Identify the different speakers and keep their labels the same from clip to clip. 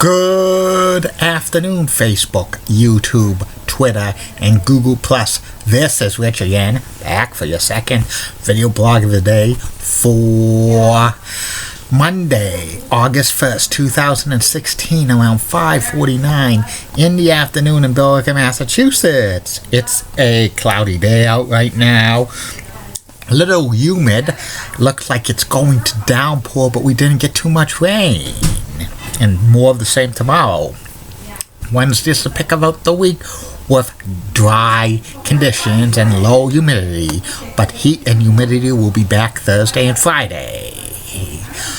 Speaker 1: Good afternoon, Facebook, YouTube, Twitter, and Google+. This is Rich again, back for your second video blog of the day for Monday, August 1st, 2016, around 5:49 in the afternoon in Billerica, Massachusetts. It's a cloudy day out right now. A little humid. Looks like it's going to downpour, but we didn't get too much rain. And more of the same tomorrow. Wednesday's the pick of the week with dry conditions and low humidity, but heat and humidity will be back Thursday and Friday.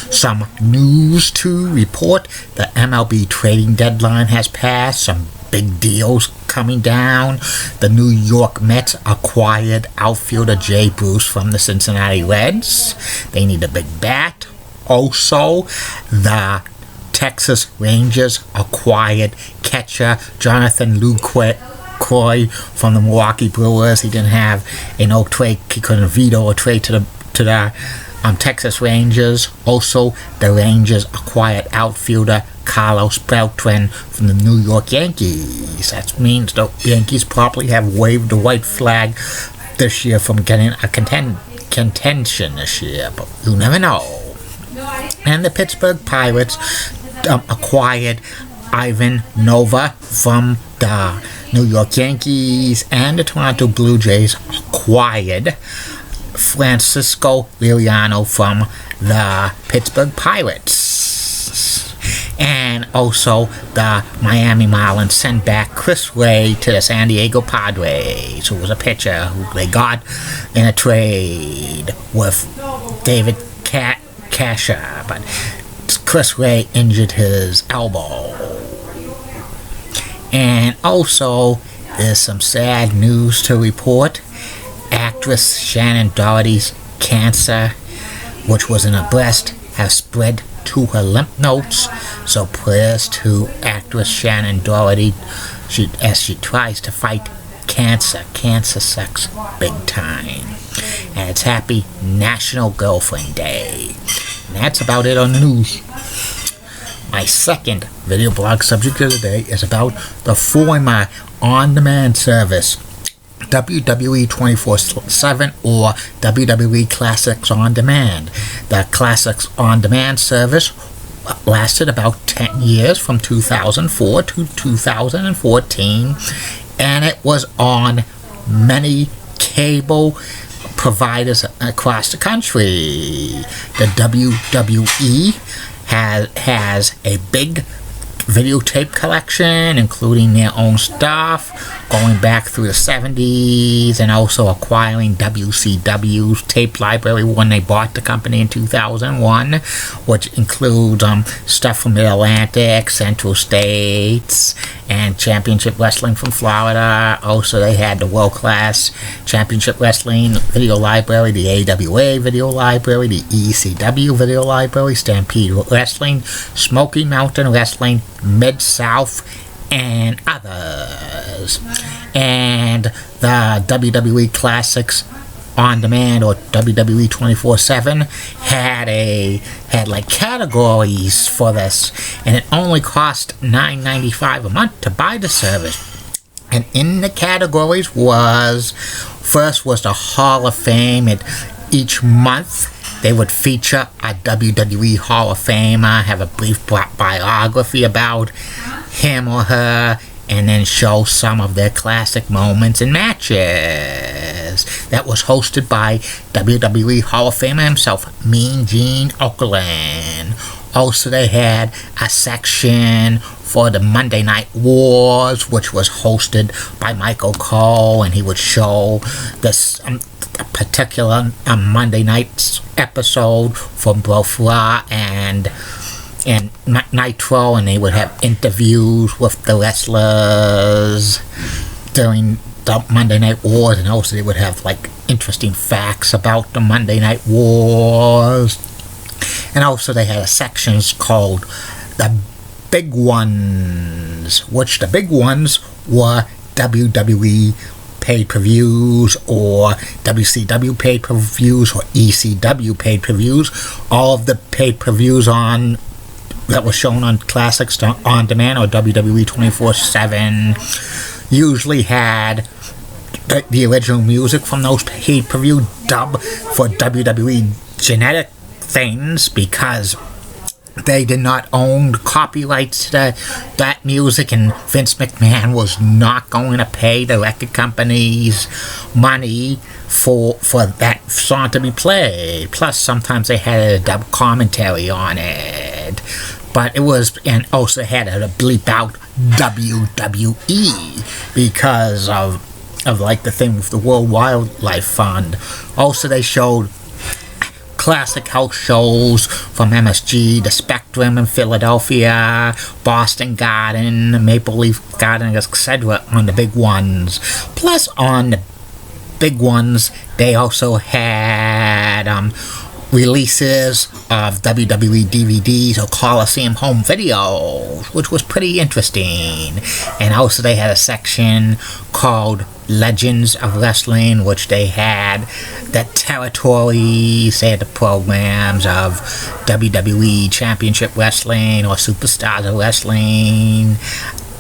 Speaker 1: Some news to report: the MLB trading deadline has passed. Some big deals coming down. The New York Mets acquired outfielder Jay Bruce from the Cincinnati Reds. They need a big bat. Also, the Texas Rangers acquired catcher Jonathan Lucroy from the Milwaukee Brewers. He didn't have a no trade. He couldn't veto a trade to the Texas Rangers. Also, the Rangers acquired outfielder Carlos Beltran from the New York Yankees. That means the Yankees probably have waved the white flag this year from getting a contention this year, but you never know. And the Pittsburgh Pirates acquired Ivan Nova from the New York Yankees, and the Toronto Blue Jays acquired Francisco Liriano from the Pittsburgh Pirates. And also the Miami Marlins sent back Chris Ray to the San Diego Padres, who was a pitcher who they got in a trade with David Casher, but Chris Ray injured his elbow. And also, there's some sad news to report. Actress Shannon Doherty's cancer, which was in her breast, has spread to her lymph nodes. So prayers to actress Shannon Doherty as she tries to fight cancer. Cancer sucks big time. And it's Happy National Girlfriend Day. And that's about it on the news. My second video blog subject of the day is about the former on-demand service, WWE 24/7 or WWE Classics On Demand. The Classics On Demand service lasted about 10 years, from 2004 to 2014, and it was on many cable providers across the country. The WWE has a big videotape collection, including their own stuff going back through the 70s, and also acquiring WCW's tape library when they bought the company in 2001, which includes stuff from Mid-Atlantic, Central States, and Championship Wrestling from Florida. Also, they had the world-class Championship Wrestling video library, the AWA video library, the ECW video library, Stampede Wrestling, Smoky Mountain Wrestling, Mid-South, and others. And the WWE Classics On Demand, or WWE 24/7, had like categories for this, and it only cost $9.95 a month to buy the service. And in the categories first was the Hall of Fame. And each month they would feature a WWE Hall of Famer, have a brief biography about him or her, and then show some of their classic moments and matches. That was hosted by WWE Hall of Famer himself, Mean Gene Okerlund. Also, they had a section for the Monday Night Wars, which was hosted by Michael Cole, and he would show this a particular Monday night's episode from both Raw and Nitro, and they would have interviews with the wrestlers during the Monday Night Wars, and also they would have like interesting facts about the Monday Night Wars. And also they had sections called the Big Ones, which the big ones were WWE pay-per-views, or WCW pay-per-views, or ECW pay-per-views. All of the pay-per-views on that was shown on Classics on Demand or WWE 24/7 usually had the original music from those pay-per-view dub for WWE genetic things, because they did not own copyrights to that music, and Vince McMahon was not going to pay the record companies money for that song to be played. Plus, sometimes they had a dub commentary on it. But it was, and also had to bleep out WWE because of like the thing with the World Wildlife Fund. Also, they showed classic house shows from MSG, the Spectrum in Philadelphia, Boston Garden, Maple Leaf Garden, etc. on the big ones. Plus, on the big ones, they also had releases of WWE DVDs or Coliseum home videos, which was pretty interesting. And also they had a section called Legends of Wrestling, which they had the territories, they had the programs of WWE Championship Wrestling or Superstars of Wrestling,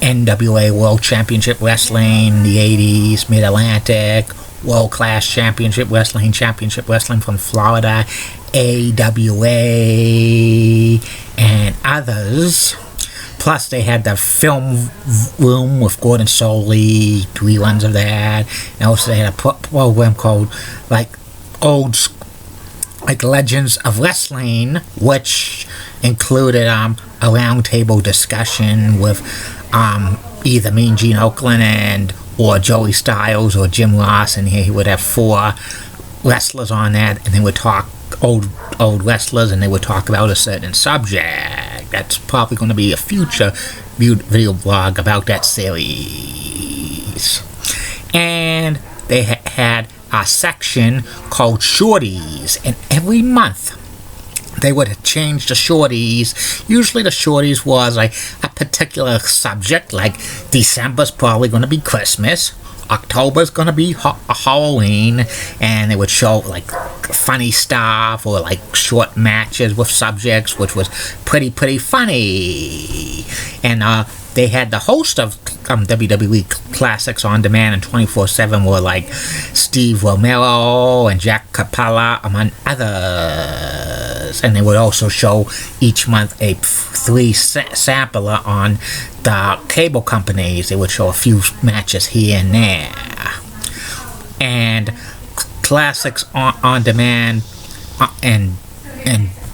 Speaker 1: NWA World Championship Wrestling in the 80s, Mid-Atlantic, World Class Championship Wrestling from Florida, AWA, and others. Plus, they had the film room with Gordon Soley, reruns of that. And also, they had a program called Legends of Wrestling, which included a roundtable discussion with either Mean Gene Okerlund or Joey Styles or Jim Ross, and here he would have 4 wrestlers on that, and they would talk old wrestlers, and they would talk about a certain subject. That's probably going to be a future video blog about that series. And they had a section called Shorties, and every month they would change the shorties. Usually the shorties was like a particular subject, like December's probably going to be Christmas, October's going to be Halloween, and they would show like funny stuff or like short matches with subjects, which was pretty funny. And they had the host of WWE Classics on Demand and 24/7 were like Steve Romero and Jack Capella, among others. And they would also show each month a free sampler on the cable companies. They would show a few matches here and there. And Classics on Demand and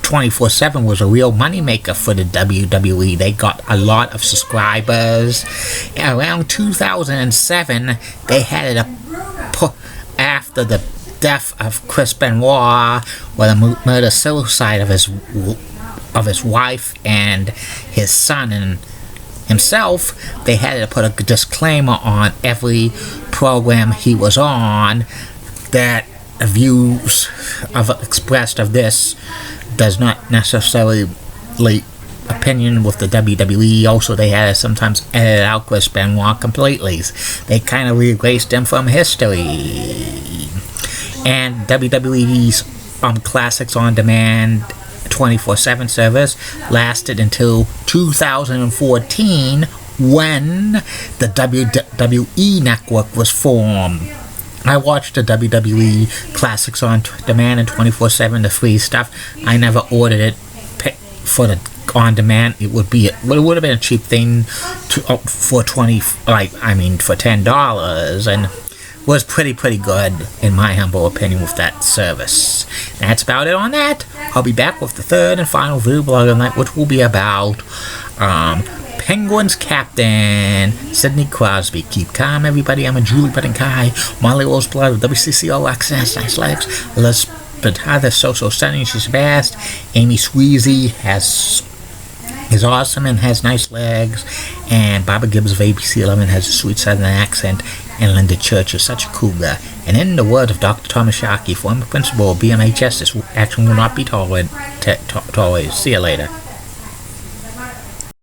Speaker 1: 24/7 was a real moneymaker for the WWE. They got a lot of subscribers. Around 2007, they had it after the death of Chris Benoit, or the murder-suicide of his wife and his son and himself. They had to put a disclaimer on every program he was on that the views expressed of this does not necessarily opinion with the WWE. Also, they had to sometimes edit out Chris Benoit completely. They kind of erased him from history. And WWE's Classics on Demand 24/7 service lasted until 2014, when the WWE Network was formed. I watched the WWE Classics on Demand and 24/7, the free stuff. I never ordered it for the on demand. It would have been a cheap thing for $10, and was pretty good in my humble opinion with that service. And that's about it on that. I'll be back with the third and final video blog of the night, which will be about Penguins captain Sidney Crosby. Keep calm, everybody. I'm a Julie Button-Kai. Molly Roseblood of WCCO Access. Nice legs. Elizabeth Heather, so stunning. She's fast. Amy Sweezy is awesome and has nice legs. And Barbara Gibbs of ABC 11 has a sweet southern accent. And Linda Church is such a cougar. And in the words of Dr. Thomas Sharkey, former principal of BMHS, this action will not be tolerated. See you later.